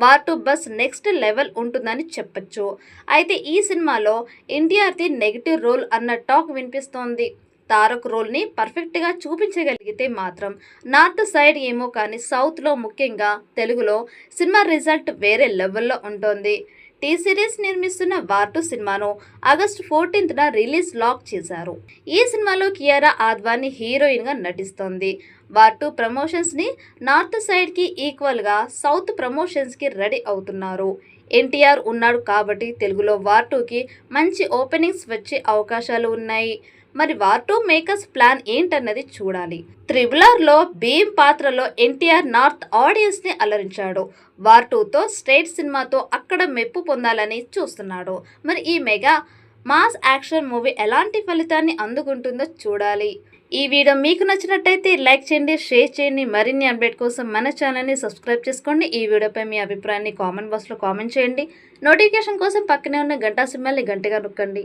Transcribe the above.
War 2 bus next level ఉంటుందని చెప్పొచ్చు. అయితే ఈ సినిమాలో ఎన్టీఆర్ది నెగిటివ్ రోల్ అన్న టాక్ వినిపిస్తోంది. తారక్ రోల్ని పర్ఫెక్ట్గా చూపించగలిగితే మాత్రం నార్త్ సైడ్ ఏమో కానీ సౌత్లో ముఖ్యంగా తెలుగులో సినిమా రిజల్ట్ వేరే లెవెల్లో ఉంటుంది. టీ సిరీస్ నిర్మిస్తున్న వార్ 2 సినిమాను ఆగస్టు 14న రిలీజ్ లాక్ చేశారు. ఈ సినిమాలో కియారా ఆద్వానీ హీరోయిన్గా నటిస్తోంది. వార్ 2 ప్రమోషన్స్ని నార్త్ సైడ్కి ఈక్వల్గా సౌత్ ప్రమోషన్స్కి రెడీ అవుతున్నారు. ఎన్టీఆర్ ఉన్నాడు కాబట్టి తెలుగులో వార్ 2కి మంచి ఓపెనింగ్స్ వచ్చే అవకాశాలు ఉన్నాయి. మరి వార్ 2 మేకర్స్ ప్లాన్ ఏంటన్నది చూడాలి. త్రిబులర్లో భీమ్ పాత్రలో ఎన్టీఆర్ నార్త్ ఆడియన్స్ని అలరించాడు. వార్ 2తో స్ట్రైట్ సినిమాతో అక్కడ మెప్పు పొందాలని చూస్తున్నాడు. మరి ఈ మెగా మాస్ యాక్షన్ మూవీ ఎలాంటి ఫలితాన్ని అందుకుంటుందో చూడాలి. ఈ వీడియో మీకు నచ్చినట్టయితే లైక్ చేయండి, షేర్ చేయండి. మరిన్ని అప్డేట్ కోసం మన ఛానల్ని సబ్స్క్రైబ్ చేసుకోండి. ఈ వీడియోపై మీ అభిప్రాయాన్ని కామెంట్ బాక్స్లో కామెంట్ చేయండి. నోటిఫికేషన్ కోసం పక్కనే ఉన్న గంట సింబల్ని గంటగా నొక్కండి.